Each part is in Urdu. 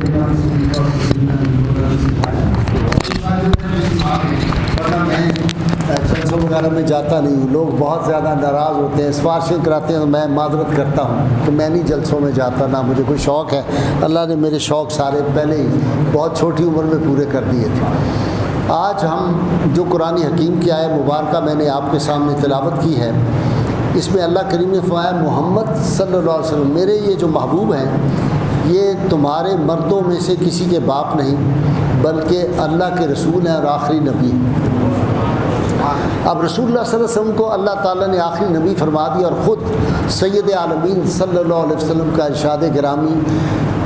میں جلسوں وغیرہ میں جاتا نہیں ہوں، لوگ بہت زیادہ ناراض ہوتے ہیں، سفارشیں کراتے ہیں تو میں معذرت کرتا ہوں کہ میں نہیں جلسوں میں جاتا، نہ مجھے کوئی شوق ہے۔ اللہ نے میرے شوق سارے پہلے ہی بہت چھوٹی عمر میں پورے کر دیے تھے۔ آج ہم جو قرآن حکیم کی آیت مبارکہ میں نے آپ کے سامنے تلاوت کی ہے، اس میں اللہ کریم نے فرمایا محمد صلی اللہ علیہ وسلم میرے یہ جو محبوب ہیں یہ تمہارے مردوں میں سے کسی کے باپ نہیں بلکہ اللہ کے رسول ہیں اور آخری نبی۔ اب رسول اللہ صلی اللہ علیہ وسلم کو اللہ تعالیٰ نے آخری نبی فرما دیا، اور خود سید عالمین صلی اللہ علیہ وسلم کا ارشاد گرامی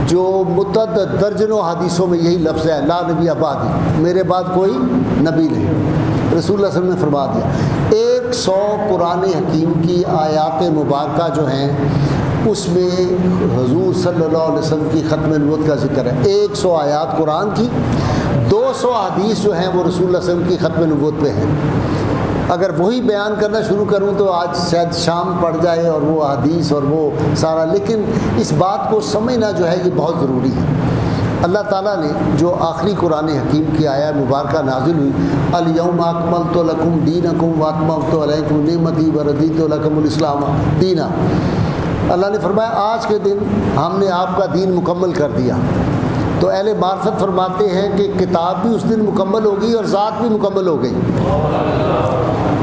جو متعدد درجنوں حدیثوں میں یہی لفظ ہے، لا نبی بعدی، میرے بعد کوئی نبی نہیں، رسول اللہ صلی اللہ علیہ وسلم نے فرما دیا۔ 100 قرآن حکیم کی آیات مبارکہ جو ہیں اس میں حضور صلی اللہ علیہ وسلم کی ختم نبوت کا ذکر ہے۔ 100 آیات قرآن کی، 200 حدیث جو ہیں وہ رسول اللہ صلی اللہ علیہ وسلم کی ختم نبوت پہ ہیں۔ اگر وہی بیان کرنا شروع کروں تو آج شاید شام پڑ جائے اور وہ حدیث اور وہ سارا، لیکن اس بات کو سمجھنا جو ہے یہ بہت ضروری ہے۔ اللہ تعالیٰ نے جو آخری قرآن حکیم کی آیت مبارکہ نازل ہوئی، الیوم اکملت لکم دینکم واتممت علیکم نعمتی ورضیت لکم الاسلام دینا، اللہ نے فرمایا آج کے دن ہم نے آپ کا دین مکمل کر دیا۔ تو اہل معرفت فرماتے ہیں کہ کتاب بھی اس دن مکمل ہوگی اور ذات بھی مکمل ہو گئی۔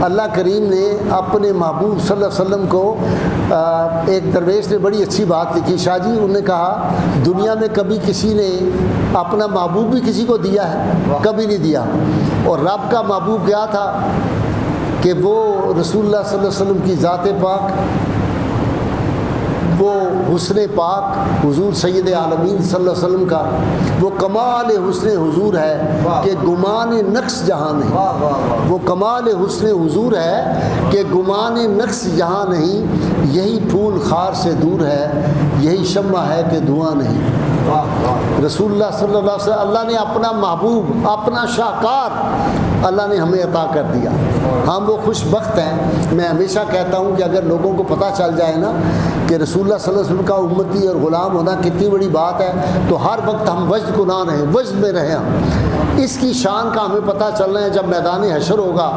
اللہ کریم نے اپنے محبوب صلی اللہ علیہ وسلم کو ایک درویش نے بڑی اچھی بات لکھی، شاہ جی انہوں نے کہا دنیا میں کبھی کسی نے اپنا محبوب بھی کسی کو دیا ہے؟ کبھی نہیں دیا۔ اور رب کا محبوب کیا تھا کہ وہ رسول اللہ صلی اللہ علیہ وسلم کی ذات پاک، وہ حسن پاک حضور سید عالمین صلی اللہ علیہ وسلم کا وہ کمال حسن حضور ہے کہ گمان نقص جہاں نہیں، وہ کمال حسن حضور ہے کہ گمان نقص جہاں نہیں، یہی پھول خار سے دور ہے، یہی شمع ہے کہ دھواں نہیں۔ رسول اللہ صلی اللہ علیہ وسلم اللہ نے اپنا محبوب، اپنا شاہکار اللہ نے ہمیں عطا کر دیا۔ ہم وہ خوش بخت ہیں۔ میں ہمیشہ کہتا ہوں کہ اگر لوگوں کو پتہ چل جائے نا کہ رسول اللہ صلی اللہ علیہ وسلم کا امتی اور غلام ہونا کتنی بڑی بات ہے تو ہر وقت ہم وجد گناہ رہیں، وجد میں رہیں ہم۔ اس کی شان کا ہمیں پتہ چلنا ہے جب میدان حشر ہوگا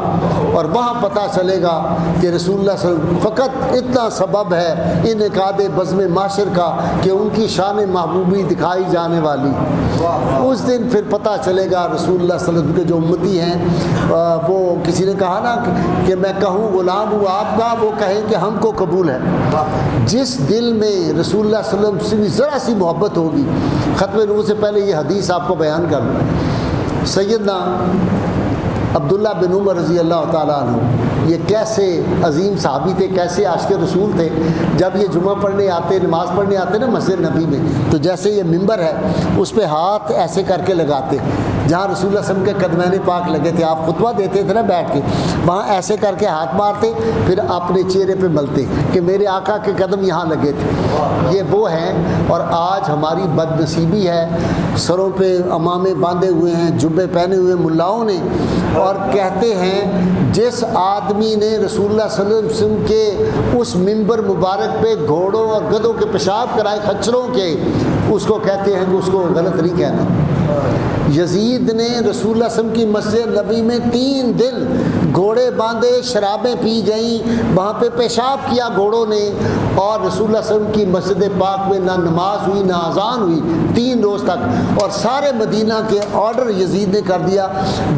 اور وہاں پتہ چلے گا کہ رسول اللہ صلی اللہ علیہ وسلم فقط اتنا سبب ہے انعقاد بزم معاشر کا کہ ان کی شان محبوبی دکھائی جانے والی۔ اس دن پھر پتہ چلے گا رسول اللہ صلی اللہ علیہ وسلم کے جو امتی ہیں، وہ کسی نے کہا نا کہ میں کہوں غلام ہوں آپ کا، وہ کہیں کہ ہم کو قبول ہے۔ جس دل میں رسول اللہ صلی اللہ علیہ وسلم سے ذرا سی محبت ہوگی، ختم نبوت سے پہلے یہ حدیث آپ کو بیان کر لوں۔ سیدنا عبداللہ بن عمر رضی اللہ تعالیٰ عنہ، یہ کیسے عظیم صحابی تھے، کیسے عاشق رسول تھے۔ جب یہ جمعہ پڑھنے آتے، نماز پڑھنے آتے نا مسجد نبی میں، تو جیسے یہ ممبر ہے اس پہ ہاتھ ایسے کر کے لگاتے، جہاں رسول اللہ صلی اللہ علیہ وسلم کے قدمین پاک لگے تھے، آپ خطبہ دیتے تھے نا بیٹھ کے، وہاں ایسے کر کے ہاتھ مارتے، پھر اپنے چہرے پہ ملتے کہ میرے آقا کے قدم یہاں لگے تھے۔ یہ وہ ہیں۔ اور آج ہماری بد نصیبی ہے، سروں پہ امامے باندھے ہوئے ہیں، جبے پہنے ہوئے ملاؤں نے، اور کہتے ہیں جس آدمی نے رسول اللہ صلی اللہ علیہ وسلم کے اس ممبر مبارک پہ گھوڑوں اور گدھوں کے پیشاب کرائے، خچروں کے، اس کو کہتے ہیں کہ اس کو غلط نہیں کہنا۔ یزید نے رسول اللہ صلی اللہ علیہ وسلم کی مسجد نبی میں 3 دن گھوڑے باندھے، شرابیں پی گئیں، وہاں پہ پیشاب کیا گھوڑوں نے، اور رسول اللہ صلی اللہ علیہ وسلم کی مسجد پاک میں نہ نماز ہوئی نہ اذان ہوئی 3 روز تک۔ اور سارے مدینہ کے آرڈر یزید نے کر دیا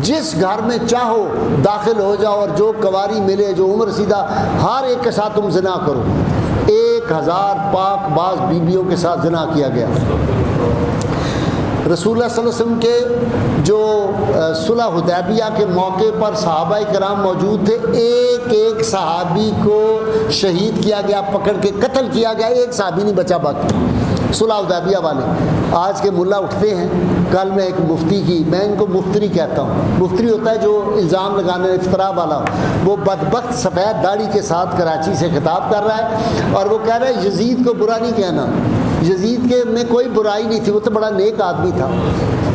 جس گھر میں چاہو داخل ہو جاؤ اور جو کنواری ملے، جو عمر رسیدہ، ہر ایک کے ساتھ تم زنا کرو۔ 1000 پاک باز بیویوں کے ساتھ زنا کیا گیا۔ رسول اللہ صلی اللہ علیہ وسلم کے جو صلح حدیبیہ کے موقع پر صحابہ کرام موجود تھے، ایک ایک صحابی کو شہید کیا گیا، پکڑ کے قتل کیا گیا، ایک صحابی نہیں بچا باقی۔ صلح حدیبیہ والے آج کے ملا اٹھتے ہیں، کل میں ایک مفتی کی، میں ان کو مفتری کہتا ہوں، مفتری ہوتا ہے جو الزام لگانے افتراء والا، وہ بدبخت سفید داڑھی کے ساتھ کراچی سے خطاب کر رہا ہے اور وہ کہہ رہا ہے یزید کو برا نہیں کہنا، یزید کے میں کوئی برائی نہیں تھی، وہ تو بڑا نیک آدمی تھا۔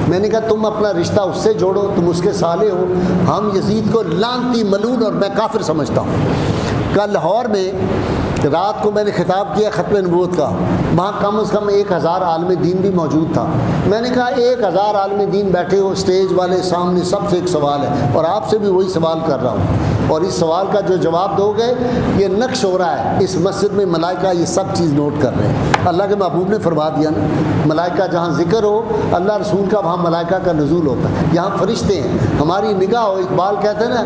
میں نے کہا تم اپنا رشتہ اس سے جوڑو، تم اس کے سالے ہو، ہم یزید کو لعنتی ملعون اور میں کافر سمجھتا ہوں۔ کل لاہور میں رات کو میں نے خطاب کیا ختم نبوت کا، وہاں کم از کم 1000 عالم دین بھی موجود تھا۔ میں نے کہا 1000 عالم دین بیٹھے ہو، اسٹیج والے سامنے، سب سے ایک سوال ہے اور آپ سے بھی وہی سوال کر رہا ہوں، اور اس سوال کا جو جواب دو گے یہ نقش ہو رہا ہے اس مسجد میں، ملائکہ یہ سب چیز نوٹ کر رہے ہیں۔ اللہ کے محبوب نے فرما دیا نا، ملائکہ جہاں ذکر ہو اللہ رسول کا وہاں ملائکہ کا نزول ہوتا ہے، یہاں فرشتے ہیں، ہماری نگاہ ہو۔ اقبال کہتے ہیں نا،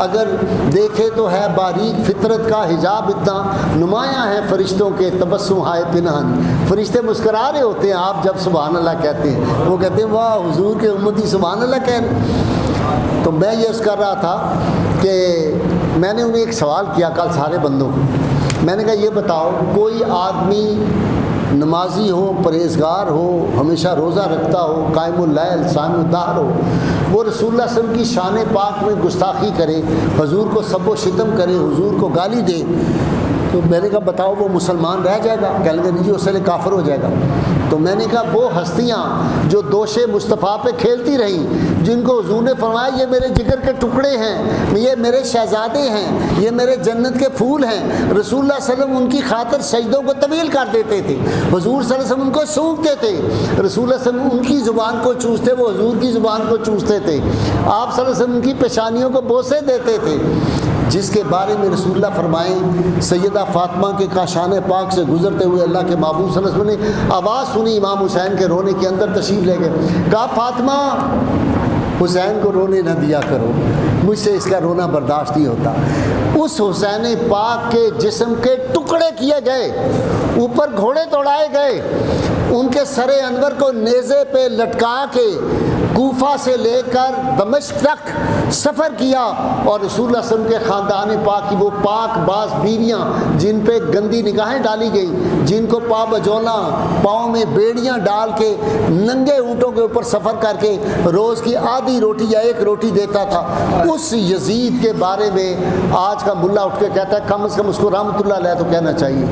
اگر دیکھے تو ہے باریک فطرت کا حجاب اتنا، نمایاں ہے فرشتوں کے تبسم ہائے پنہان۔ فرشتے مسکرا رہے ہوتے ہیں آپ جب سبحان اللہ کہتے ہیں، وہ کہتے ہیں واہ حضور کے امتی سبحان اللہ کہہ رہے ہیں۔ تو میں یہ عرض کر رہا تھا کہ میں نے انہیں ایک سوال کیا کل سارے بندوں کو، میں نے کہا یہ بتاؤ کوئی آدمی نمازی ہو، پرہیزگار ہو، ہمیشہ روزہ رکھتا ہو، قائم اللیل صائم الدہر ہو، وہ رسول اللہ صلی اللہ علیہ وسلم کی شان پاک میں گستاخی کرے، حضور کو سب و شتم کرے، حضور کو گالی دے، تو میں نے کہا بتاؤ وہ مسلمان رہ جائے گا؟ کہنے لگے نہیں، اس سے کافر ہو جائے گا۔ تو میں نے کہا وہ ہستیاں جو دوش مصطفیٰ پہ کھیلتی رہیں، جن کو حضور نے فرمایا یہ میرے جگر کے ٹکڑے ہیں، یہ میرے شہزادے ہیں، یہ میرے جنت کے پھول ہیں، رسول اللہ صلی اللہ علیہ وسلم ان کی خاطر سجدوں کو طویل کر دیتے تھے، حضور صلی اللہ علیہ وسلم ان کو سونپتے تھے، رسول اللہ صلی اللہ علیہ وسلم ان کی زبان کو چوستے، وہ حضور کی زبان کو چوستے تھے، آپ صلی اللہ علیہ وسلم ان کی پیشانیوں کو بوسے دیتے تھے، جس کے بارے میں رسول اللہ فرمائیں سیدہ فاطمہ کے کاشان پاک سے گزرتے ہوئے اللہ کے محبوب صلی اللہ علیہ وسلم نے آواز سنی امام حسین کے رونے کے، اندر تشریف لے گئے، کہا فاطمہ حسین کو رونے نہ دیا کرو، مجھ سے اس کا رونا برداشت نہیں ہوتا۔ اس حسین پاک کے جسم کے ٹکڑے کیے گئے، اوپر گھوڑے دوڑائے گئے، ان کے سر انور کو نیزے پہ لٹکا کے کوفہ سے لے کر دمشق تک سفر کیا، اور رسول اللہ صلی اللہ علیہ وسلم کے خاندان پاک کی وہ پاک باز بیویاں جن پہ گندی نگاہیں ڈالی گئیں، جن کو پا بجولا پاؤں میں بیڑیاں ڈال کے ننگے اونٹوں کے اوپر سفر کر کے روز کی آدھی روٹی یا ایک روٹی دیتا تھا، اس یزید کے بارے میں آج کا ملا اٹھ کے کہتا ہے کم از کم اس کو رحمۃ اللہ علیہ تو کہنا چاہیے۔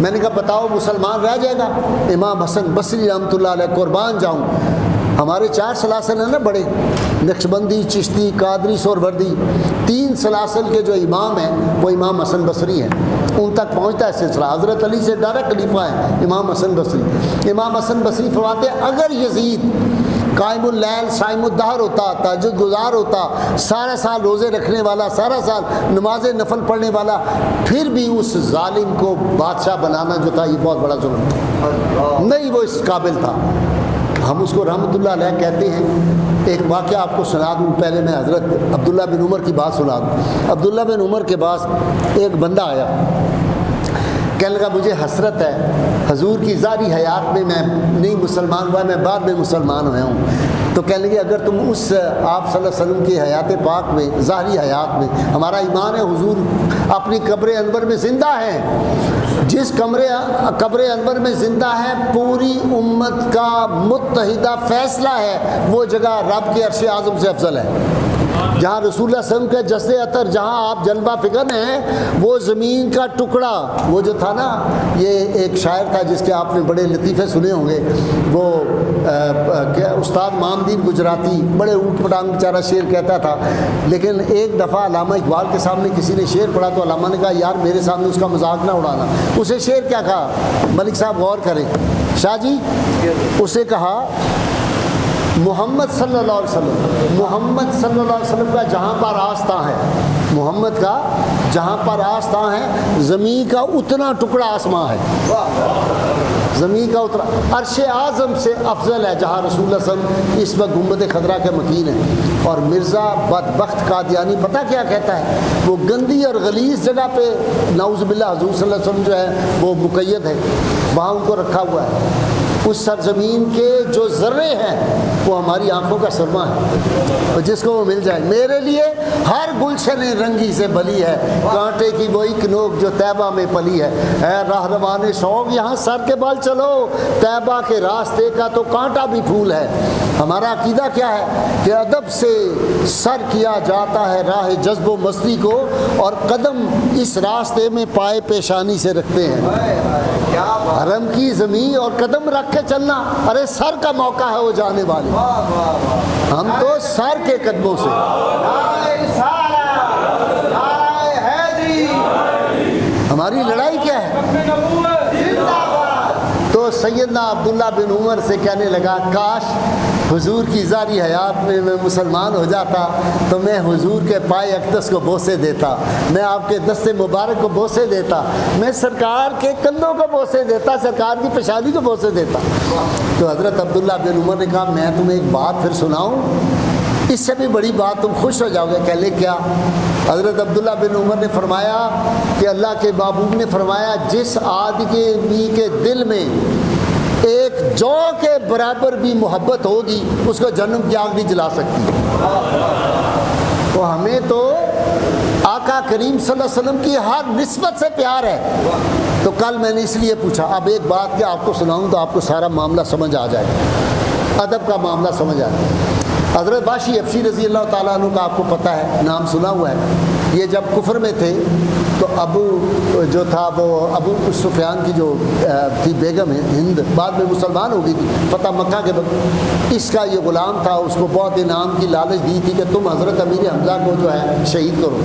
میں نے کہا بتاؤ مسلمان رہ جائے گا؟ امام حسن بصری رحمۃ اللہ علیہ قربان جاؤں، ہمارے 4 سلاسل ہیں نا بڑے، نقشبندی، چشتی، قادری، سہروردی، 3 سلاسل کے جو امام ہیں وہ امام حسن بصری ہیں، ان تک پہنچتا ہے سلسلہ، حضرت علی سے ڈائریکٹ خلیفہ ہیں امام حسن بصری۔ امام حسن بصری فرماتے ہیں اگر یزید قائم اللیل صائم الدہر ہوتا، تہجد گزار ہوتا، سارا سال روزے رکھنے والا، سارا سال نماز نفل پڑھنے والا، پھر بھی اس ظالم کو بادشاہ بنانا جو تھا یہ بہت بڑا ظلم تھا، نہیں وہ اس قابل تھا، ہم اس کو رحمۃ اللہ علیہ کہتے ہیں۔ ایک واقعہ آپ کو سنا دوں، پہلے میں حضرت عبداللہ بن عمر کی بات سنا دوں۔ عبداللہ بن عمر کے پاس ایک بندہ آیا، کہنے لگا مجھے حسرت ہے حضور کی ظاہری حیات میں نہیں مسلمان ہوا، میں بعد میں مسلمان ہوا ہوں، تو کہنے لگے اگر تم اس آپ صلی اللہ علیہ وسلم کی حیات پاک میں، ظاہری حیات میں، ہمارا ایمان ہے حضور اپنی قبر انور میں زندہ ہے، جس قبر انور میں زندہ ہے پوری امت کا متحدہ فیصلہ ہے وہ جگہ رب کے عرش اعظم سے افضل ہے، جہاں رسول اللہ صلی اللہ علیہ وسلم کے جسد عطر، جہاں آپ جلوہ فکن ہیں، وہ زمین کا ٹکڑا، وہ جو تھا نا، یہ ایک شاعر تھا جس کے آپ نے بڑے لطیفے سنے ہوں گے، وہ استاد مامدین گجراتی، بڑے اوٹ پٹانگ بیچارہ شعر کہتا تھا، لیکن ایک دفعہ علامہ اقبال کے سامنے کسی نے شعر پڑھا تو علامہ نے کہا یار میرے سامنے اس کا مذاق نہ اڑانا، اسے شعر کیا کہا، ملک صاحب غور کریں شاہ جی، اسے کہا محمد صلی اللہ علیہ وسلم، محمد صلی اللہ علیہ وسلم کا جہاں پر آستاں ہے، محمد کا جہاں پر آستاں ہے، زمین کا اتنا ٹکڑا آسماں ہے، زمین کا اتنا، عرش اعظم سے افضل ہے جہاں رسول اللہ صلی اللہ علیہ وسلم اس وقت گنبد خضرا کے مکین ہیں۔ اور مرزا بدبخت قادیانی پتہ کیا کہتا ہے، وہ گندی اور غلیظ جگہ پہ نعوذ باللہ حضور صلی اللہ علیہ وسلم جو ہے وہ مقید ہے، وہاں ان کو رکھا ہوا ہے، اس سرزمین کے جو ذرے ہیں وہ ہماری آنکھوں کا سرما ہے، جس کو وہ مل جائے۔ میرے لیے ہر گلشن رنگی سے بلی ہے، کانٹے کی وہ ایک نوک جو طیبہ میں پلی ہے، اے راہروان شوق یہاں سر کے بال چلو، طیبہ کے راستے کا تو کانٹا بھی پھول ہے۔ ہمارا عقیدہ کیا ہے کہ ادب سے سر کیا جاتا ہے راہ جذب و مستی کو، اور قدم اس راستے میں پائے پیشانی سے رکھتے ہیں، حرم کی زمین اور قدم رکھ کے چلنا، ارے سر کا موقع ہے وہ جانے والے، ہم تو سر کے قدموں سے، ہماری لڑائی کیا ہے؟ تو سیدنا عبداللہ بن عمر سے کہنے لگا کاش حضور کی ظاہری حیات میں مسلمان ہو جاتا تو میں حضور کے پائے اقدس کو بوسے دیتا، میں آپ کے دست مبارک کو بوسے دیتا، میں سرکار کے کندھوں کو بوسے دیتا، سرکار کی پیشانی کو بوسے دیتا۔ تو حضرت عبداللہ بن عمر نے کہا میں تمہیں ایک بات پھر سناؤں، اس سے بھی بڑی بات، تم خوش ہو جاؤ گے۔ کہہ لے کیا؟ حضرت عبداللہ بن عمر نے فرمایا کہ اللہ کے محبوب نے فرمایا جس آدمی کے دل میں ایک جو کے برابر بھی محبت ہوگی اس کو جہنم کی آگ نہیں جلا سکتی۔ تو ہمیں تو آقا کریم صلی اللہ علیہ وسلم کی ہر نسبت سے پیار ہے۔ تو کل میں نے اس لیے پوچھا، اب ایک بات کہ آپ کو سناؤں تو آپ کو سارا معاملہ سمجھ آ جائے، ادب کا معاملہ سمجھ آ جائے۔ حضرت وحشی حبشی رضی اللہ تعالیٰ عنہ کا آپ کو پتہ ہے، نام سنا ہوا ہے۔ یہ جب کفر میں تھے تو ابو جو تھا وہ ابو سفیان کی جو تھی بیگم ہے ہند، بعد میں مسلمان ہو گئی تھی فتح مکہ کے وقت، اس کا یہ غلام تھا، اس کو بہت انعام کی لالچ دی تھی کہ تم حضرت امیر حمزہ کو جو ہے شہید کرو۔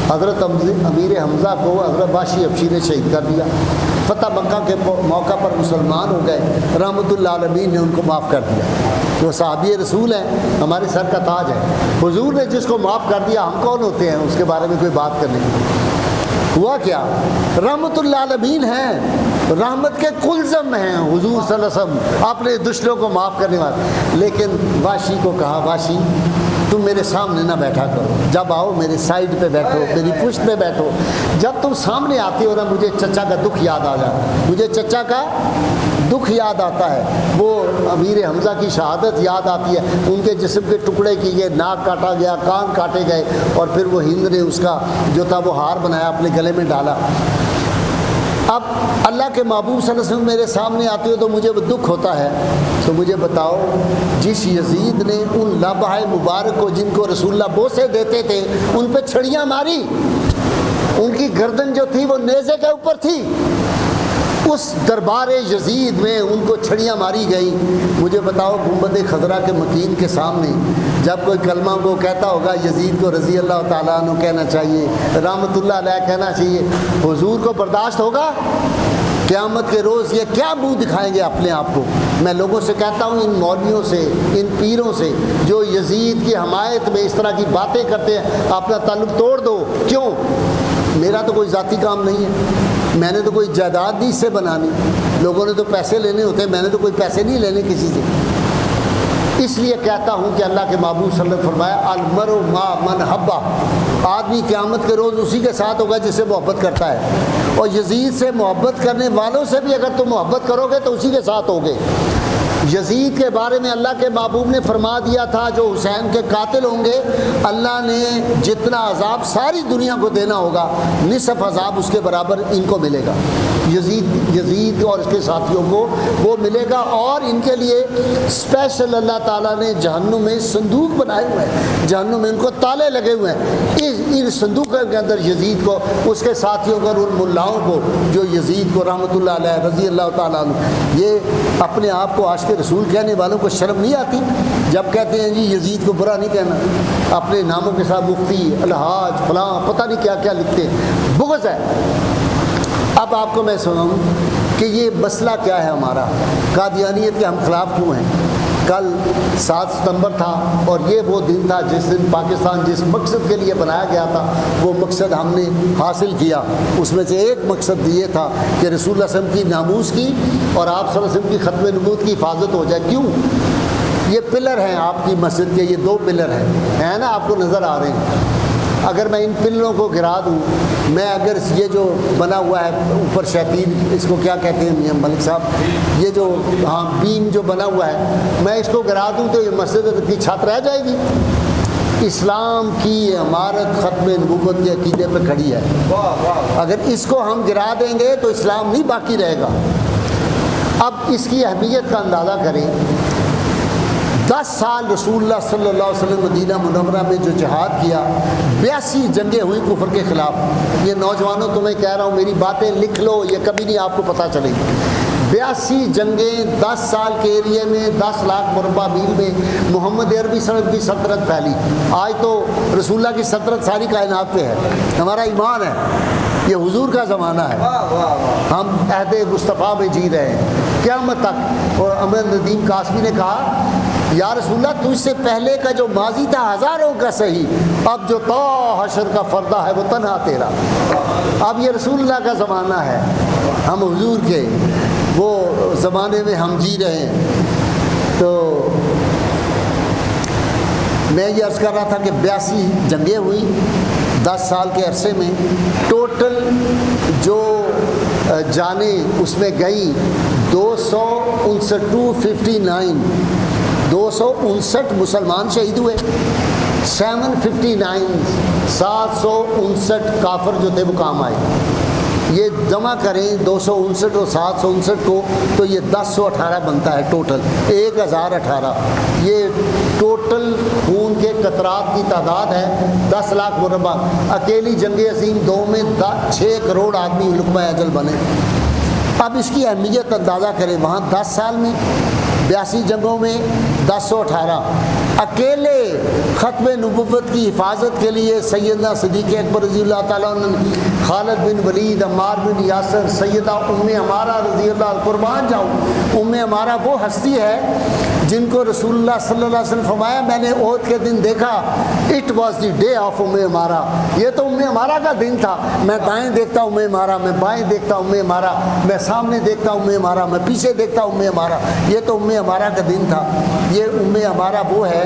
حضرت امیر حمزہ کو حضرت وحشی حبشی نے شہید کر دیا۔ فتح مکہ کے موقع پر مسلمان ہو گئے، رحمۃ اللہ العالمین نے ان کو معاف کر دیا۔ جو صحابی رسول ہیں ہمارے سر کا تاج ہے، حضور نے جس کو معاف کر دیا، ہم کون ہوتے ہیں اس کے بارے میں کوئی بات کرنے کی؟ ہوا کیا؟ رحمۃ اللہ العالمین ہیں، رحمت کے کلزم ہیں حضور صلی اللہ علیہ وسلم، اپنے دشمنوں کو معاف کرنے والے۔ لیکن وحشی کو کہا وحشی تم میرے سامنے نہ بیٹھا کرو، جب آؤ میرے سائیڈ پہ بیٹھو، میری پشت پہ بیٹھو۔ جب تم سامنے آتے ہو نا مجھے چچا کا دکھ یاد آ جاتا ہے، مجھے چچا کا دکھ یاد آتا ہے، وہ امیر حمزہ کی شہادت یاد آتی ہے، ان کے جسم کے ٹکڑے کیے، ناک کاٹا گیا، کان کاٹے گئے، اور پھر وہ ہند نے اس کا جو تھا وہ ہار بنایا اپنے گلے میں ڈالا۔ اب اللہ کے محبوب صلی اللہ علیہ وسلم میرے سامنے آتے ہو تو مجھے وہ دکھ ہوتا ہے۔ تو مجھے بتاؤ جس یزید نے ان لبہ مبارک کو جن کو رسول اللہ بوسے دیتے تھے ان پہ چھڑیاں ماری، ان کی گردن جو تھی وہ نیزے کے اوپر تھی، اس دربار یزید میں ان کو چھڑیاں ماری گئی۔ مجھے بتاؤ گنبد خضرا کے مکین کے سامنے جب کوئی کلمہ وہ کہتا ہوگا یزید کو رضی اللہ تعالیٰ عنہ کہنا چاہیے، رحمۃ اللہ علیہ کہنا چاہیے، حضور کو برداشت ہوگا؟ قیامت کے روز یہ کیا منہ دکھائیں گے اپنے آپ کو؟ میں لوگوں سے کہتا ہوں ان مولویوں سے، ان پیروں سے جو یزید کی حمایت میں اس طرح کی باتیں کرتے ہیں، اپنا تعلق توڑ دو۔ کیوں؟ میرا تو کوئی ذاتی کام نہیں ہے، میں نے تو کوئی جائیداد نہیں اس سے بنانی، لوگوں نے تو پیسے لینے ہوتے ہیں، میں نے تو کوئی پیسے نہیں لینے کسی سے۔ اس لیے کہتا ہوں کہ اللہ کے محبوب صلی اللہ علیہ وسلم نے فرمایا المرء مع من حبہ، آدمی قیامت کے روز اسی کے ساتھ ہوگا جس سے محبت کرتا ہے، اور یزید سے محبت کرنے والوں سے بھی اگر تم محبت کرو گے تو اسی کے ساتھ ہوگے۔ یزید کے بارے میں اللہ کے محبوب نے فرما دیا تھا جو حسین کے قاتل ہوں گے، اللہ نے جتنا عذاب ساری دنیا کو دینا ہوگا نصف عذاب اس کے برابر ان کو ملے گا، یزید اور اس کے ساتھیوں کو وہ ملے گا۔ اور ان کے لیے اسپیشل اللہ تعالیٰ نے جہنم میں صندوق بنائے ہوئے ہیں، جہنم میں ان کو تالے لگے ہوئے ہیں، ان صندوقوں کے اندر یزید کو، اس کے ساتھیوں کو اور ان ملاؤں کو جو یزید کو رحمۃ اللہ علیہ رضی اللہ تعالیٰ عنہ، یہ اپنے آپ کو عاشق رسول کہنے والوں کو شرم نہیں آتی جب کہتے ہیں جی یزید کو برا نہیں کہنا، اپنے ناموں کے ساتھ مفتی الحاج فلاں پتہ نہیں کیا کیا لکھتے ہیں، بغض ہے۔ اب آپ کو میں سناؤں کہ یہ مسئلہ کیا ہے ہمارا، قادیانیت کے ہم خلاف کیوں ہیں۔ کل 7 ستمبر تھا اور یہ وہ دن تھا جس دن پاکستان جس مقصد کے لیے بنایا گیا تھا وہ مقصد ہم نے حاصل کیا۔ اس میں سے ایک مقصد یہ تھا کہ رسول اللہ صلی اللہ علیہ وسلم کی ناموس کی اور آپ صلی اللہ علیہ وسلم کی ختم نبوت کی حفاظت ہو جائے۔ کیوں؟ یہ پلر ہیں آپ کی مسجد کے، یہ 2 پلر ہیں نا، آپ کو نظر آ رہے ہیں۔ اگر میں ان پلروں کو گرا دوں، میں اگر یہ جو بنا ہوا ہے اوپر شیطین، اس کو کیا کہتے ہیں میاں ملک صاحب، یہ جو بیم جو بنا ہوا ہے، میں اس کو گرا دوں تو یہ مسجد کی چھت رہ جائے گی؟ اسلام کی عمارت ختم نبوت کے عقیدے پہ کھڑی ہے، اگر اس کو ہم گرا دیں گے تو اسلام نہیں باقی رہے گا۔ اب اس کی اہمیت کا اندازہ کریں، 10 سال رسول اللہ صلی اللہ علیہ وسلم مدینہ منورہ میں جو جہاد کیا، 82 جنگیں ہوئی کفر کے خلاف۔ یہ نوجوانوں تمہیں کہہ رہا ہوں میری باتیں لکھ لو، یہ کبھی نہیں آپ کو پتہ چلے گی۔ 82 جنگیں 10 سال کے ایریے میں 10 لاکھ مربع میل میں محمد عربی صلی اللہ علیہ وسلم کی سلطنت پھیلی۔ آج تو رسول اللہ کی سلطنت ساری کائنات پہ ہے، ہمارا ایمان ہے۔ یہ حضور کا زمانہ ہے، ہم عہد مصطفیٰ میں جی رہے ہیں قیامت تک۔ اور امر ندیم قاسمی نے کہا یا رسول اللہ تجھ سے پہلے کا جو ماضی تھا ہزاروں کا صحیح، اب جو تا حشر کا فردہ ہے وہ تنہا تیرا۔ اب یہ رسول اللہ کا زمانہ ہے، ہم حضور کے وہ زمانے میں ہم جی رہے ہیں۔ تو میں یہ عرض کر رہا تھا کہ 82 جنگیں ہوئی 10 سال کے عرصے میں، ٹوٹل جو جانیں اس میں گئیں 259 مسلمان شہید ہوئے، 759 کافر جو تھے وہ کام آئے۔ یہ جمع کریں 259 اور 759 کو تو یہ 1018 بنتا ہے ٹوٹل، 1018۔ یہ ٹوٹل خون کے قطرات کی تعداد ہے 10 لاکھ مربع۔ اکیلی جنگ عظیم 2 میں 6 کروڑ آدمی لقمہ اجل بنے۔ اب اس کی اہمیت اندازہ کریں، وہاں 10 سال میں 82 جنگوں میں 1018، اکیلے ختم نبوت کی حفاظت کے لیے سیدنا صدیق اکبر رضی اللہ تعالیٰ عنہ، خالد بن ولید، عمار بن یاسر، سیدہ ام عمارہ رضی اللہ، قربان جاؤں ام عمارہ وہ ہستی ہے جن کو رسول اللہ صلی اللہ علیہ وسلم فرمایا میں نے احد کے دن دیکھا، it was the day of ام عمارہ، یہ تو ام عمارہ کا دن تھا، میں دائیں دیکھتا ام عمارہ، میں بائیں دیکھتا ام عمارہ، میں سامنے دیکھتا ام عمارہ، میں پیچھے دیکھتا ام عمارہ، یہ تو ام عمارہ کا دن تھا۔ یہ ام عمارہ وہ ہے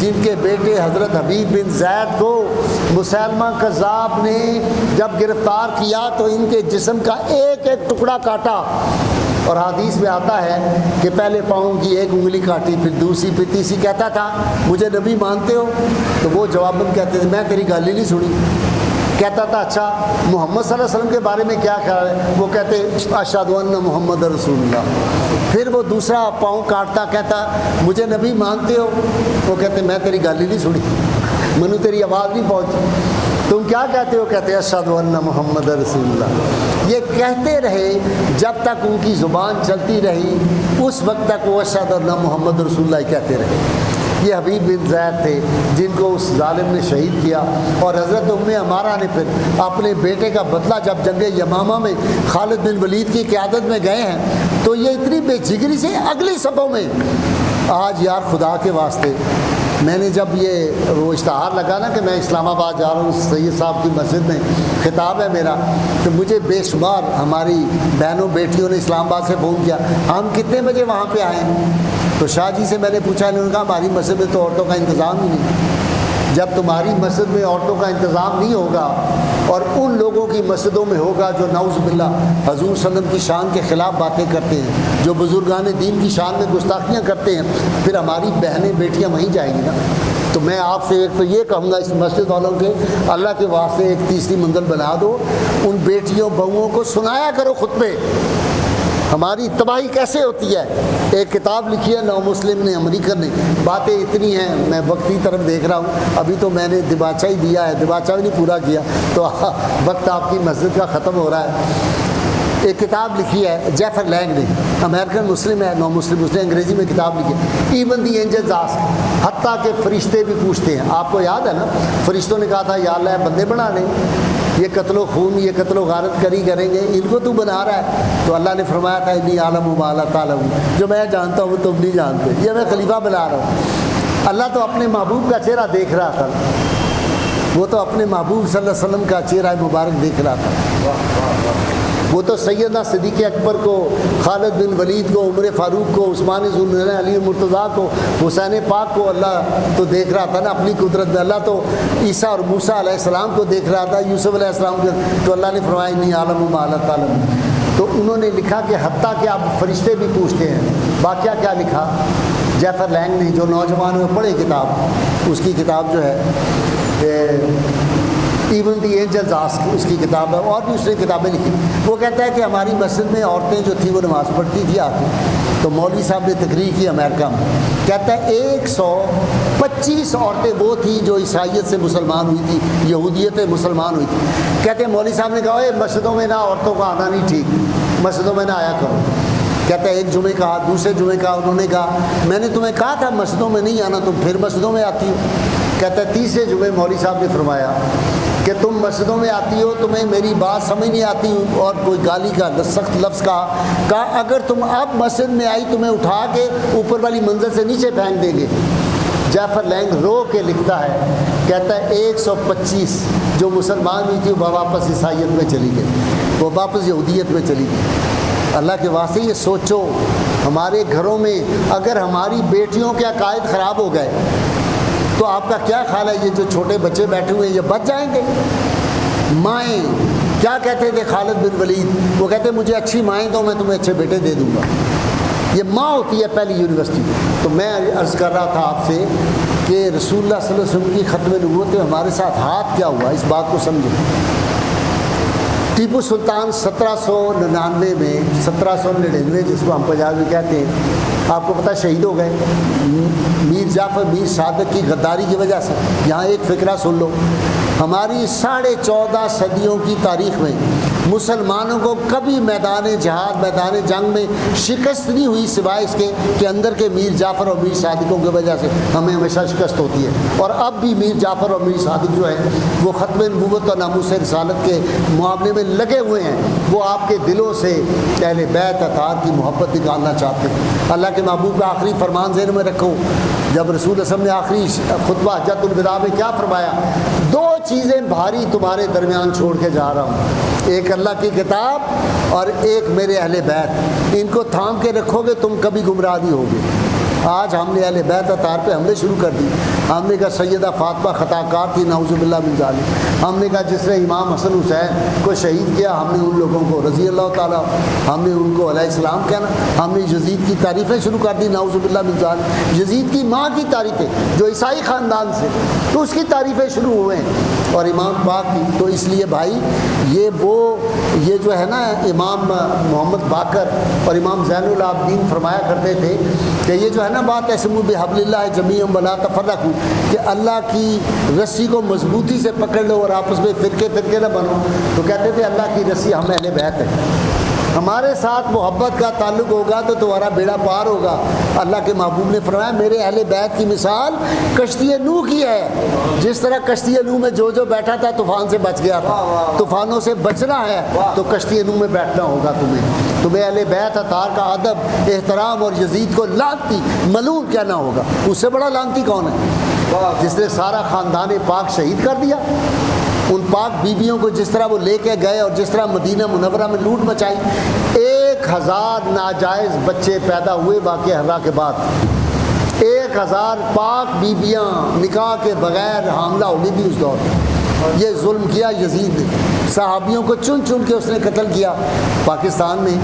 جن کے بیٹے حضرت حبیب بن زید کو مسیلمہ کذاب نے جب گرفتار کیا تو ان کے جسم کا ایک ایک ٹکڑا کاٹا، اور حدیث میں آتا ہے کہ پہلے پاؤں کی ایک انگلی کاٹی، پھر دوسری، پھر تیسری۔ کہتا تھا مجھے نبی مانتے ہو؟ تو وہ جواباً کہتے تھے میں تیری گل ہی نہیں سنی۔ کہتا تھا اچھا محمد صلی اللہ علیہ وسلم کے بارے میں کیا خیال ہے؟ وہ کہتے اشہد ان محمد رسول اللہ۔ پھر وہ دوسرا پاؤں کاٹتا، کہتا مجھے نبی مانتے ہو؟ وہ کہتے میں تیری گل ہی نہیں سنی، منو تیری آواز نہیں پہنچی، تم کیا کہتے ہو؟ کہتے اشہد ان محمد رسول اللہ۔ یہ کہتے رہے جب تک ان کی زبان چلتی رہی، اس وقت تک وہ اشہد ان محمد رسول اللہ کہتے رہے۔ یہ حبیب بن زید تھے جن کو اس ظالم نے شہید کیا، اور حضرت ام عمارہ نے پھر اپنے بیٹے کا بدلہ جب جنگ یمامہ میں خالد بن ولید کی قیادت میں گئے ہیں تو یہ اتنی بے جگری سے اگلی صفوں میں آج یار خدا کے واسطے میں نے جب یہ وہ اشتہار لگا نا کہ میں اسلام آباد جا رہا ہوں سید صاحب کی مسجد میں خطاب ہے میرا، تو مجھے بے شمار ہماری بہنوں بیٹیوں نے اسلام آباد سے فون کیا ہم کتنے بجے وہاں پہ آئیں؟ تو شاہ جی سے میں نے پوچھا، انہوں نے کہا ہماری مسجد میں تو عورتوں کا انتظام ہی نہیں۔ جب تمہاری مسجد میں عورتوں کا انتظام نہیں ہوگا اور ان لوگوں کی مسجدوں میں ہوگا جو نعوذ باللہ حضور صلی اللہ علیہ وسلم کی شان کے خلاف باتیں کرتے ہیں، جو بزرگان دین کی شان میں گستاخیاں کرتے ہیں، پھر ہماری بہنیں بیٹیاں وہیں جائیں گی نا۔ تو میں آپ سے ایک تو یہ کہوں گا اس مسجد والوں کے اللہ کے واسطے ایک تیسری منزل بنا دو، ان بیٹیوں بہوؤں کو سنایا کرو خطبے، ہماری تباہی کیسے ہوتی ہے۔ ایک کتاب لکھی ہے نو مسلم نے، امریکن نے، باتیں اتنی ہیں، میں وقت کی طرف دیکھ رہا ہوں، ابھی تو میں نے دباچہ ہی دیا ہے، دباچہ بھی نہیں پورا کیا تو وقت آپ کی مسجد کا ختم ہو رہا ہے۔ ایک کتاب لکھی ہے جیفر لینگ نے، امریکن مسلم ہے، نو مسلم، اس نے انگریزی میں کتاب لکھی ہے ایون دی اینجلز آسک، حتیٰ کہ فرشتے بھی پوچھتے ہیں۔ آپ کو یاد ہے نا فرشتوں نے کہا تھا یا اللہ بندے بنا لیں، یہ قتل و خون، یہ قتل و غارت کریں گے، ان کو تو بنا رہا ہے۔ تو اللہ نے فرمایا تھا انی عالم ما لا تعلمون، جو میں جانتا ہوں تم نہیں جانتے، یہ میں خلیفہ بنا رہا ہوں۔ اللہ تو اپنے محبوب کا چہرہ دیکھ رہا تھا، وہ تو اپنے محبوب صلی اللہ علیہ وسلم کا چہرہ مبارک دیکھ رہا تھا۔ وہ تو سیدنا صدیق اکبر کو، خالد بن ولید کو، عمر فاروق کو، عثمان ذو النورین، علی مرتضیٰ کو، حسین پاک کو اللہ تو دیکھ رہا تھا نا اپنی قدرت میں۔ اللہ تو عیسیٰ اور موسیٰ علیہ السلام کو دیکھ رہا تھا، یوسف علیہ السلام کو، تو اللہ نے فرمایا انی عالم ما لا تعلمون۔ تو انہوں نے لکھا کہ حتیٰ کہ اب فرشتے بھی پوچھتے ہیں۔ واقعہ کیا لکھا جیفر لینگ نے، جو نوجوانوں میں پڑھے کتاب، اس کی کتاب جو ہے ایون دی اینجلز آسک، اس کی کتاب ہے، اور بھی اس نے کتابیں لکھی۔ وہ کہتا ہے کہ ہماری مسجد میں عورتیں جو تھیں وہ نماز پڑھتی تھی آ کے، تو مولوی صاحب نے تقریر کی امریکہ میں، کہتا ہے 125 عورتیں وہ تھیں جو عیسائیت سے مسلمان ہوئی تھی، یہودیت سے مسلمان ہوئی تھی۔ کہتے ہیں مولوی صاحب نے کہا اے مسجدوں میں نہ عورتوں کا آنا نہیں ٹھیک، مسجدوں میں نہ آیا کرو۔ کہتا ہے ایک جمعے کہا، دوسرے جمعے کہا، انہوں نے کہا میں نے تمہیں کہا تھا مسجدوں میں نہیں آنا، تم پھر مسجدوں میں آتی ہو۔ کہتا ہے تیسرے جمعے مولوی صاحب نے فرمایا کہ تم مسجدوں میں آتی ہو, تمہیں میری بات سمجھ نہیں آتی اور کوئی گالی کا سخت لفظ کہا اگر تم اب مسجد میں آئی تمہیں اٹھا کے اوپر والی منزل سے نیچے پھینک دیں گے. جعفر لینگ رو کے لکھتا ہے, کہتا ہے 125 جو مسلمان ہوئی تھی وہ واپس عیسائیت میں چلی گئی, وہ واپس یہودیت میں چلی گئی. اللہ کے واسطے یہ سوچو, ہمارے گھروں میں اگر ہماری بیٹیوں کے عقائد خراب ہو گئے تو آپ کا کیا خیال ہے یہ جو چھوٹے بچے بیٹھے ہوئے ہیں یہ بچ جائیں گے؟ مائیں کیا کہتے تھے خالد بن ولید, وہ کہتے مجھے اچھی مائیں دو میں تمہیں اچھے بیٹے دے دوں گا. یہ ماں ہوتی ہے پہلی یونیورسٹی. تو میں عرض کر رہا تھا آپ سے کہ رسول اللہ صلی اللہ علیہ وسلم کی ختم نبوت میں ہمارے ساتھ ہاتھ کیا ہوا, اس بات کو سمجھیں. ٹیپو سلطان 1799 میں 1799 جس کو ہم پنجابی کہتے ہیں, آپ کو پتہ شہید ہو گئے میر جعفر میر صادق کی غداری کی وجہ سے. یہاں ایک فقرہ سن لو, ہماری 14.5 صدیوں کی تاریخ میں مسلمانوں کو کبھی میدان جہاد میدان جنگ میں شکست نہیں ہوئی سوائے اس کے کہ اندر کے میر جعفر اور میر صادقوں کی وجہ سے ہمیں ہمیشہ شکست ہوتی ہے. اور اب بھی میر جعفر اور میر صادق جو ہیں وہ ختم نبوت اور ناموس رسالت کے معاملے میں لگے ہوئے ہیں. وہ آپ کے دلوں سے اہل بیت اطہار کی محبت نکالنا چاہتے ہیں. اللہ کے محبوب کا آخری فرمان ذہن میں رکھو, جب رسول اللہ صلی اللہ علیہ وسلم نے آخری خطبہ حجۃ الوداع میں کیا فرمایا, 2 چیزیں بھاری تمہارے درمیان چھوڑ کے جا رہا ہوں, ایک اللہ کی کتاب اور ایک میرے اہل بیت. ان کو تھام کے رکھو گے تم کبھی گمراہ نہیں ہوگے. آج ہم نے اہل بیت اطہار پہ حملے شروع کر دی. ہم نے کہا سیدہ فاطمہ خطا کار تھی نعوذ باللہ من ذالک. ہم نے کہا جس نے امام حسن حسین کو شہید کیا ہم نے ان لوگوں کو رضی اللہ تعالیٰ, ہم نے ان کو علیہ السلام کہنا. ہم نے یزید کی تعریفیں شروع کر دی نعوذ باللہ من ذالک. یزید کی ماں کی تعریفیں جو عیسائی خاندان سے, تو اس کی تعریفیں شروع ہوئے ہیں, اور امام پاک کی. تو اس لیے بھائی یہ جو ہے نا امام محمد باقر اور امام زین العابدین فرمایا کرتے تھے کہ یہ جو ہے نا بات اعتصموا بحبل اللہ جمیعا ولا تفرقوا, کہ اللہ کی رسی کو مضبوطی سے پکڑ لو اور آپس میں فرقے نہ بنو. تو کہتے تھے اللہ کی رسی ہم اہل بیت ہیں, ہمارے ساتھ محبت کا تعلق ہوگا تو تمہارا بیڑا پار ہوگا. اللہ کے محبوب نے فرمایا میرے اہل بیت کی مثال کشتی نوح کی ہے. جس طرح کشتی نوح میں جو بیٹھا تھا طوفان سے بچ گیا تھا, طوفانوں سے بچنا ہے تو کشتی نوح میں بیٹھنا ہوگا تمہیں اہل بیت اطہار کا ادب احترام اور یزید کو لعنتی ملعون کہنا ہوگا. اس سے بڑا لعنتی کون ہے جس نے سارا خاندان پاک شہید کر دیا. ان پاک بیبیوں کو جس طرح وہ لے کے گئے اور جس طرح مدینہ منورہ میں لوٹ مچائی. 1000 ناجائز بچے پیدا ہوئے واقعہ ہررا کے بعد. 1000 پاک بیبیاں نکاح کے بغیر حاملہ ہو گئی تھی اس دور میں. یہ ظلم کیا یزید نے, صحابیوں کو چن چن کے اس نے قتل کیا. پاکستان میں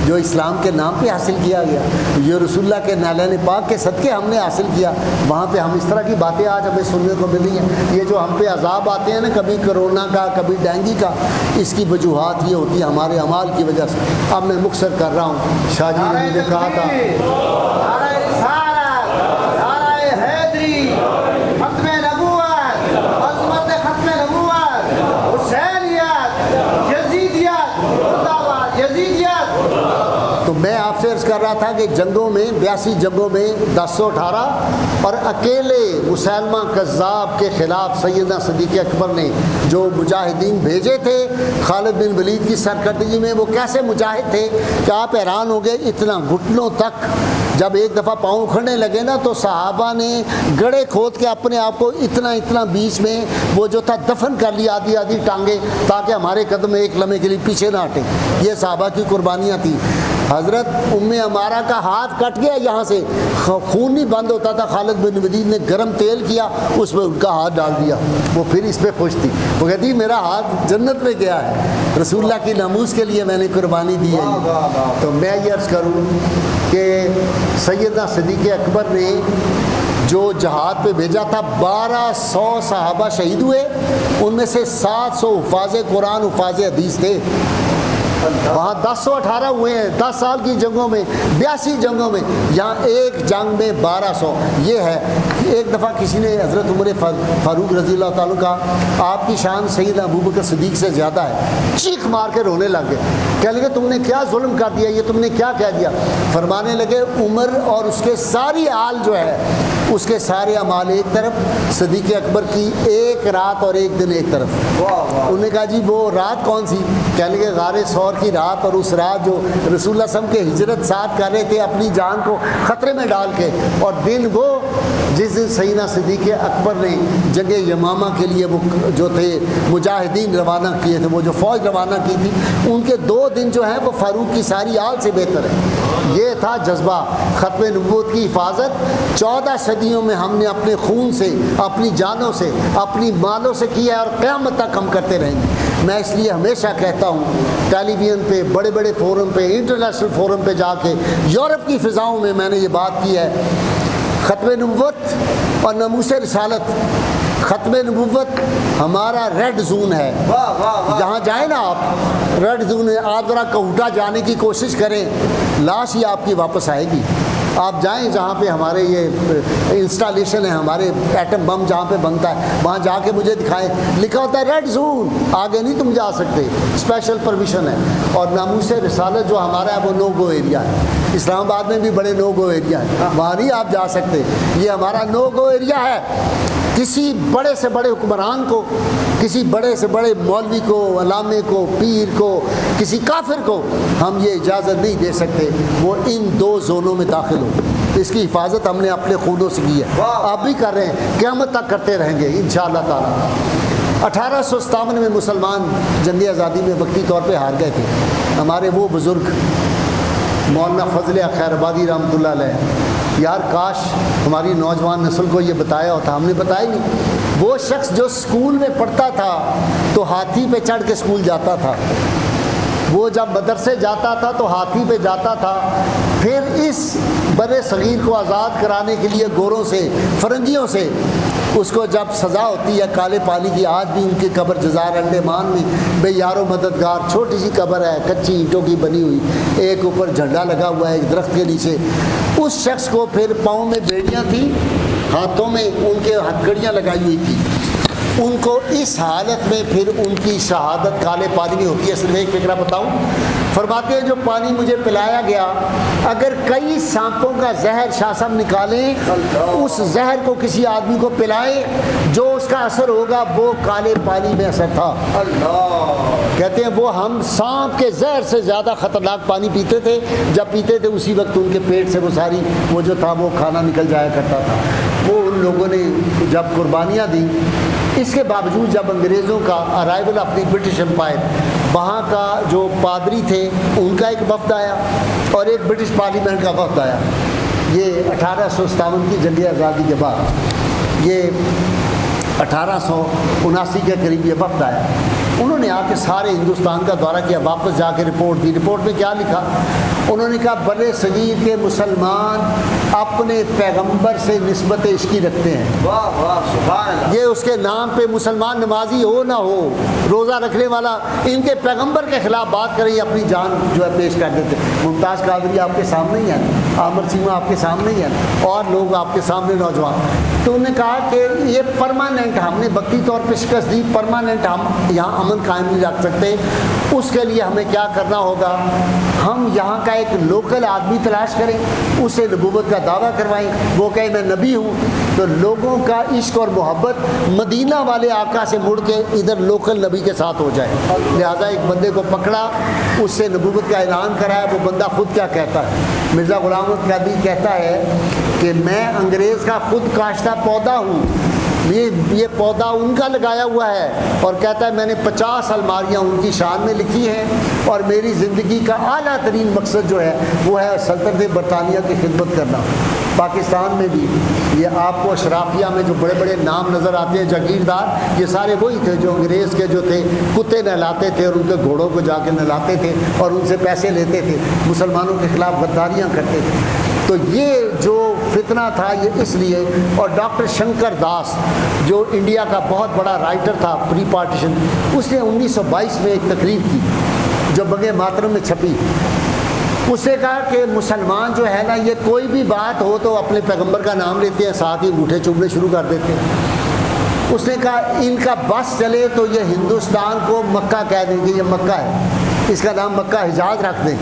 جو اسلام کے نام پہ حاصل کیا گیا, یہ رسول اللہ کے نالین پاک کے صدقے ہم نے حاصل کیا, وہاں پہ ہم اس طرح کی باتیں آج ہمیں سننے کو مل رہی ہیں. یہ جو ہم پہ عذاب آتے ہیں نا, کبھی کرونا کا کبھی ڈینگی کا, اس کی وجوہات یہ ہوتی ہے ہمارے اعمال کی وجہ سے. اب میں مختصر کر رہا ہوں. شاہ جی نے مجھے کہا تھا تو میں آپ سے عرض کر رہا تھا کہ جنگوں میں 82 جنگوں میں 1018 اور اکیلے مسلمہ کذاب کے خلاف سیدنا صدیق اکبر نے جو مجاہدین بھیجے تھے خالد بن ولید کی سرکردگی میں, وہ کیسے مجاہد تھے کہ آپ حیران ہو گئے. اتنا گھٹنوں تک جب ایک دفعہ پاؤں اکھڑنے لگے نا تو صحابہ نے گڑھے کھود کے اپنے آپ کو اتنا بیچ میں وہ جو تھا دفن کر لیا, آدھی ٹانگیں, تاکہ ہمارے قدم ایک لمحے کے لیے پیچھے نہ ہٹیں. یہ صحابہ کی قربانیاں تھیں. حضرت ام عمارہ کا ہاتھ کٹ گیا, یہاں سے خون نہیں بند ہوتا تھا. خالد بن ولید نے گرم تیل کیا, اس میں ان کا ہاتھ ڈال دیا. وہ پھر اس پہ خوش تھی, وہ کہتی میرا ہاتھ جنت میں گیا ہے, رسول اللہ کی ناموس کے لیے میں نے قربانی دی ہے. تو میں یہ عرض کروں کہ سیدنا صدیق اکبر نے جو جہاد پہ بھیجا تھا 1200 صحابہ شہید ہوئے, ان میں سے 700 حفاظ قرآن حفاظ حدیث تھے. وہاں 1018 ہوئے ہیں 10 سال کی جنگوں میں, 82 جنگوں میں, یہاں ایک جنگ میں 1200. یہ ہے ایک دفعہ کسی نے حضرت عمر فاروق رضی اللہ تعالیٰ کا, آپ کی شان سیدنا ابوبکر صدیق سے زیادہ ہے, چیخ مار کے رونے لگ گئے. کہنے لگے تم نے کیا ظلم کر دیا, یہ تم نے کیا کہہ دیا. فرمانے لگے عمر اور اس کے ساری آل جو ہے اس کے سارے اعمال ایک طرف، صدیق اکبر کی ایک رات اور ایک دن ایک طرف۔ انہوں نے کہا جی وہ رات کون سی؟ کہنے لگے غار ثور کی رات، اور اس رات جو رسول اللہ صلی اللہ علیہ وسلم کے ہجرت ساتھ کر رہے تھے اپنی جان کو خطرے میں ڈال کے، اور دن وہ جس دن سیدنا صدیق اکبر نے جنگ یمامہ کے لیے وہ جو تھے مجاہدین روانہ کیے تھے، وہ جو فوج روانہ کی تھی، ان کے 2 دن جو ہیں وہ فاروق کی ساری آل سے بہتر ہے۔ یہ تھا جذبہ ختم نبوت کی حفاظت۔ 14 صدیوں میں ہم نے اپنے خون سے، اپنی جانوں سے، اپنی مالوں سے کیا ہے، اور قیامت تک ہم کرتے رہیں گے۔ میں اس لیے ہمیشہ کہتا ہوں، ٹیلی ویژن پہ، بڑے بڑے فورم پہ، انٹرنیشنل فورم پہ جا کے، یورپ کی فضاؤں میں نے یہ بات کی ہے، ختم نبوت اور ناموس رسالت، ختم نبوت ہمارا ریڈ زون ہے۔ جہاں جائیں نا آپ، ریڈ زون ہے، آپ ذرا کوہٹا جانے کی کوشش کریں، لاش ہی آپ کی واپس آئے گی۔ آپ جائیں جہاں پہ ہمارے یہ انسٹالیشن ہے، ہمارے ایٹم بم جہاں پہ بنتا ہے، وہاں جا کے مجھے دکھائیں، لکھا ہوتا ہے ریڈ زون، آگے نہیں تم جا سکتے، اسپیشل پرمیشن ہے۔ اور ناموس رسالت جو ہمارا ہے وہ نو گو ایریا ہے۔ اسلام آباد میں بھی بڑے نو گو ایریا ہے، وہاں نہیں آپ جا سکتے، یہ ہمارا نو گو ایریا ہے۔ کسی بڑے سے بڑے حکمران کو، کسی بڑے سے بڑے مولوی کو، علامے کو، پیر کو، کسی کافر کو ہم یہ اجازت نہیں دے سکتے وہ ان 2 زونوں میں داخل ہو۔ اس کی حفاظت ہم نے اپنے خودوں سے کی ہے، آپ بھی کر رہے ہیں، قیامت تک کرتے رہیں گے انشاءاللہ تعالی۔ 1857 میں مسلمان جنگ آزادی میں وقتی طور پہ ہار گئے تھے۔ ہمارے وہ بزرگ مولانا فضل خیر آبادی رحمۃ اللہ علیہ، یار کاش ہماری نوجوان نسل کو یہ بتایا ہوتا، ہم نے بتایا نہیں۔ وہ شخص جو اسکول میں پڑھتا تھا تو ہاتھی پہ چڑھ کے اسکول جاتا تھا، وہ جب مدرسے جاتا تھا تو ہاتھی پہ جاتا تھا، پھر اس بر صغیر کو آزاد کرانے کے لیے گوروں سے، فرنگیوں سے اس کو جب سزا ہوتی ہے کالے پانی کی، آج بھی ان کی قبر جزائر انڈمان میں بے یار و مددگار چھوٹی سی قبر ہے، کچی اینٹوں کی بنی ہوئی، ایک اوپر جھنڈا لگا ہوا ہے ایک درخت کے نیچے۔ اس شخص کو پھر پاؤں میں بیڑیاں تھیں، ہاتھوں میں ان کے ہتھکڑیاں لگائی ہوئی تھیں، ان کو اس حالت میں پھر ان کی شہادت کالے پانی میں ہوتی ہے۔ صرف ایک فکرہ بتاؤں، فرماتے ہیں جو پانی مجھے پلایا گیا، اگر کئی سانپوں کا زہر شاہ صاحب نکالیں، اس زہر کو کسی آدمی کو پلائیں، جو اس کا اثر ہوگا وہ کالے پانی میں اثر تھا۔ کہتے ہیں وہ ہم سانپ کے زہر سے زیادہ خطرناک پانی پیتے تھے، جب پیتے تھے اسی وقت ان کے پیٹ سے وہ ساری وہ جو تھا وہ کھانا نکل جایا کرتا تھا۔ وہ ان لوگوں نے جب قربانیاں دی، اس کے باوجود جب انگریزوں کا arrival of the British umpire, وہاں کا جو پادری تھے ان کا ایک وفد آیا اور ایک برٹش پارلیمنٹ کا وفد آیا، یہ 1857 کی جنگ آزادی کے بعد، یہ 1879 کے قریب یہ وفد آیا۔ انہوں نے آ کے سارے ہندوستان کا دورہ کیا، واپس جا کے رپورٹ دی۔ رپورٹ میں کیا لکھا؟ انہوں نے کہا بر صغیر کے مسلمان اپنے پیغمبر سے نسبت عشقی رکھتے ہیں۔ واہ واہ سبحان اللہ۔ یہ اس کے نام پہ مسلمان نمازی ہو نہ ہو، روزہ رکھنے والا، ان کے پیغمبر کے خلاف بات کریں، اپنی جان جو ہے پیش کر دیتے۔ ممتاز قادری آپ کے سامنے ہی ہیں، عامر چیمہ آپ کے سامنے ہی ہیں، اور لوگ آپ کے سامنے نوجوان۔ تو انہوں نے کہا کہ یہ پرماننٹ، ہم نے وقتی طور پہ شکست دی، پرماننٹ ہم یہاں امن قائم نہیں رکھ سکتے، اس کے لیے ہمیں کیا کرنا ہوگا؟ ہم یہاں کا ایک لوکل آدمی تلاش کریں، اسے نبوت کا دعویٰ کروائیں، وہ کہے میں نبی ہوں، تو لوگوں کا عشق اور محبت مدینہ والے آقا سے مڑ کے ادھر لوکل نبی کے ساتھ ہو جائے۔ لہٰذا ایک بندے کو پکڑا، اس سے نبوت کا اعلان کرایا۔ وہ بندہ خود کیا کہتا ہے؟ مرزا غلام احمد قادری کہتا ہے کہ میں انگریز کا خود کاشتہ پودا ہوں، یہ پودا ان کا لگایا ہوا ہے، اور کہتا ہے میں نے 50 الماریاں ان کی شان میں لکھی ہیں، اور میری زندگی کا اعلیٰ ترین مقصد جو ہے وہ ہے سلطنت برطانیہ کی خدمت کرنا۔ پاکستان میں بھی یہ آپ کو اشرافیہ میں جو بڑے بڑے نام نظر آتے ہیں جاگیردار، یہ سارے وہی تھے جو انگریز کے جو تھے کتے نہلاتے تھے اور ان کے گھوڑوں کو جا کے نہلاتے تھے اور ان سے پیسے لیتے تھے، مسلمانوں کے خلاف غداریاں کرتے تھے۔ تو یہ جو فتنہ تھا یہ اس لیے، اور ڈاکٹر شنکر داس جو انڈیا کا بہت بڑا رائٹر تھا پری پارٹیشن، اس نے 1922 میں ایک تقریر کی جو بنگے ماترم میں چھپی۔ اس نے کہا کہ مسلمان جو ہے نا، یہ کوئی بھی بات ہو تو اپنے پیغمبر کا نام لیتے ہیں، ساتھ ہی انگوٹھے چومنے شروع کر دیتے ہیں۔ اس نے کہا ان کا بس چلے تو یہ ہندوستان کو مکہ کہہ دیں گے، یہ مکہ ہے، اس کا نام مکہ حجاز رکھ دیں۔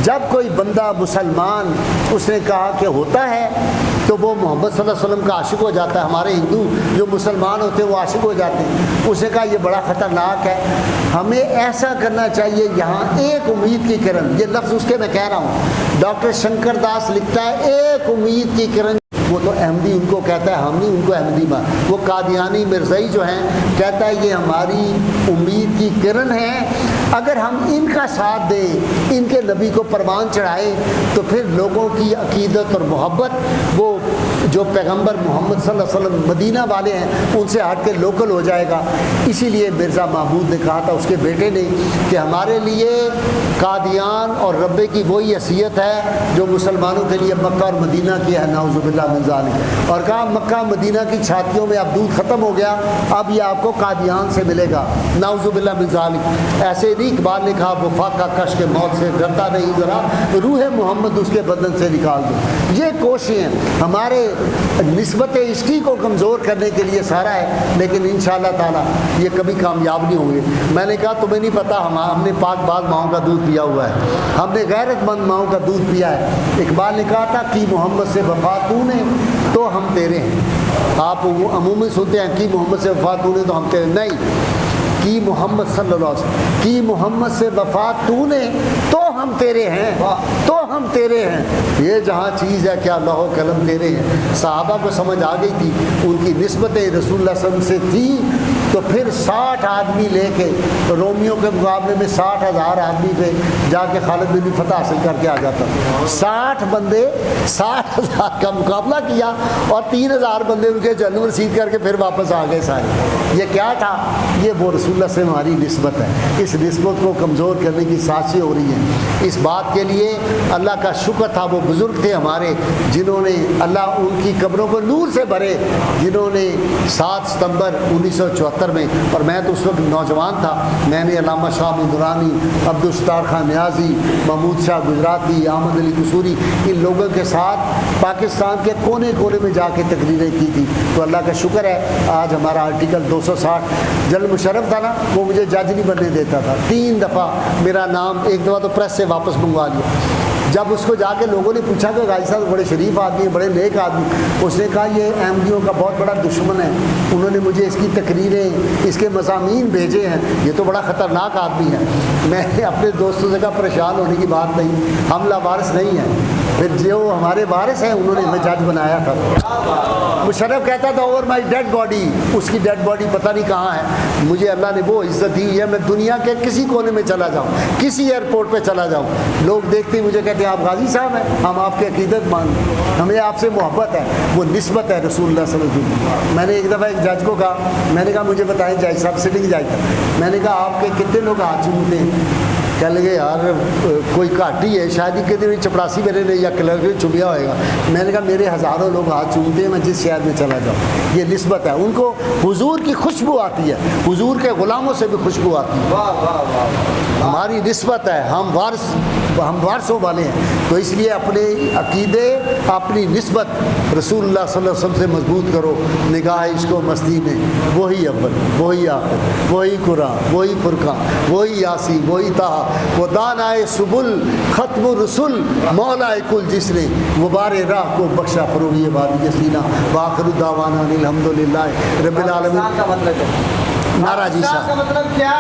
جب کوئی بندہ مسلمان، اس نے کہا کہ ہوتا ہے تو وہ محمد صلی اللہ علیہ وسلم کا عاشق ہو جاتا ہے. ہمارے ہندو جو مسلمان ہوتے ہیں وہ عاشق ہو جاتے ہیں. اس نے کہا یہ بڑا خطرناک ہے, ہمیں ایسا کرنا چاہیے یہاں ایک امید کی کرن, یہ لفظ اس کے میں کہہ رہا ہوں, ڈاکٹر شنکر داس لکھتا ہے ایک امید کی کرن. وہ تو احمدی ان کو کہتا ہے, ہم نہیں ان کو احمدی مان. وہ قادیانی مرزائی جو ہیں کہتا ہے یہ ہماری امید کی کرن ہے, اگر ہم ان کا ساتھ دیں, ان کے نبی کو پروان چڑھائیں, تو پھر لوگوں کی عقیدت اور محبت وہ جو پیغمبر محمد صلی اللہ علیہ وسلم مدینہ والے ہیں ان سے ہٹ کے لوکل ہو جائے گا. اسی لیے مرزا محمود نے کہا تھا اس کے بیٹے نے کہ ہمارے لیے قادیان اور ربے کی وہی حیثیت ہے جو مسلمانوں کے لیے مکہ اور مدینہ کی ہے, نعوذ باللہ من ذالک. اور کہا مکہ مدینہ کی چھاتیوں میں اب دودھ ختم ہو گیا, اب یہ آپ کو قادیان سے ملے گا, نعوذ باللہ من ذالک. ایسے نہیں اقبال نے کہا وفا کا کش کے موت سے ڈرتا نہیں, ذرا روح محمد اس کے بدن سے نکال دو. یہ کوششیں ہمارے نسبت عشقی کو کمزور کرنے کے لیے سارا ہے, لیکن انشاءاللہ تعالی یہ کبھی کامیاب نہیں ہوں گے. میں نے کہا تمہیں نہیں پتہ, ہم نے پاک باز ماؤں کا دودھ پیا ہوا ہے, ہم نے غیرت مند ماؤں کا دودھ پیا ہے. اقبال نے کہا تھا کہ محمد سے وفا تو نے تو ہم تیرے ہیں. آپ عموماً سنتے ہیں کہ محمد سے وفا تو نے تو ہم تیرے, نہیں, کی محمد صلی اللہ علیہ وسلم کی محمد سے وفا تو نے تو ہم تیرے ہیں, تو ہم تیرے ہیں. یہ جہاں چیز ہے کیا لوح و قلم تیرے ہیں. صحابہ کو سمجھ آ گئی تھی, ان کی نسبت رسول اللہ صلی اللہ علیہ وسلم سے تھی, تو پھر 60 آدمی لے کے رومیوں کے مقابلے میں 60,000 آدمی پہ جا کے خالد بن فتح حاصل کر کے آ جاتا. 60 بندے 60,000 کا مقابلہ کیا اور 3,000 بندے ان کے جنم رسید کر کے پھر واپس آ گئے سارے. یہ کیا تھا؟ یہ وہ رسول اللہ سے ہماری نسبت ہے. اس نسبت کو کمزور کرنے کی سازشیں ہو رہی ہیں. اس بات کے لیے اللہ کا شکر تھا, وہ بزرگ تھے ہمارے جنہوں نے, اللہ ان کی قبروں کو نور سے بھرے, جنہوں نے 7 ستمبر 1974 میں, اور میں تو اس وقت نوجوان تھا, میں نے علامہ شاہ درانی, عبدالستار خان نیازی, محمود شاہ گجراتی, احمد علی قصوری, ان لوگوں کے ساتھ پاکستان کے کونے کونے میں جا کے تقریریں کی تھی. تو اللہ کا شکر ہے آج ہمارا آرٹیکل 260, جنرل مشرف تھا نا, وہ مجھے جج نہیں بننے دیتا تھا. 3 دفعہ میرا نام, ایک دفعہ تو پریس سے واپس منگوا لیا. جب اس کو جا کے لوگوں نے پوچھا کہ غازی صاحب بڑے شریف آدمی ہیں, بڑے نیک آدمی, اس نے کہا یہ احمدیوں کا بہت بڑا دشمن ہے, انہوں نے مجھے اس کی تقریریں, اس کے مضامین بھیجے ہیں, یہ تو بڑا خطرناک آدمی ہے. میں نے اپنے دوستوں سے کہا پریشان ہونے کی بات نہیں, ہم لاوارث نہیں ہیں, پھر جو ہمارے وارث ہیں انہوں نے ہمیں جج بنایا تھا. مشرف کہتا تھا اوور مائی ڈیڈ باڈی, اس کی ڈیڈ باڈی پتہ نہیں کہاں ہے. مجھے اللہ نے وہ عزت دی ہے, میں دنیا کے کسی کونے میں چلا جاؤں, کسی ایئرپورٹ پہ چلا جاؤں, لوگ دیکھتے مجھے کہتے ہیں آپ غازی صاحب ہیں, ہم آپ کی عقیدت مانتے ہیں, ہمیں آپ سے محبت ہے. وہ نسبت ہے رسول اللہ صلی اللہ علیہ وسلم. میں نے ایک دفعہ ایک جج کو کہا, میں نے کہا مجھے بتائیں جج صاحب, سٹنگ جج تھا, میں نے کہا آپ کے کتنے لوگ ہاتھ چومتے ہیں؟ کہنے لگے یار کوئی گھٹ ہی ہے, شاید کہ دن چپڑاسی میرے نے یا کلر نے چمیا ہوئے گا. میں نے کہا میرے ہزاروں لوگ ہاتھ چومتے ہیں, میں جس شہر میں چلا جاؤں. یہ نسبت ہے, ان کو حضور کی خوشبو آتی ہے, حضور کے غلاموں سے بھی خوشبو آتی ہے. ہماری نسبت ہے, ہم وارثوں والے ہیں. تو اس لیے اپنے عقیدے, اپنی نسبت رسول اللہ صلی اللہ علیہ وسلم سے مضبوط کرو. نگاہ عشق و مستی میں وہی اول, وہی آخر, وہی قرآن, وہی فرقان, وہی یاسین, وہی طہ, وہ دانائے سبل ختم الرسل مولا کل, جس نے غبار راہ کو بخشا فروغ وادی سینہ. وآخر دعوانا الحمدللہ رب العالمین. نعرہ جی صاحب کا مطلب کیا؟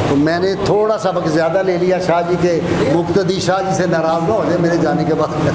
تو میں نے تھوڑا سا وقت زیادہ لے لیا شاہ جی کے, مقتدی شاہ جی سے ناراض نہ ہو جائے میرے جانے کے بعد.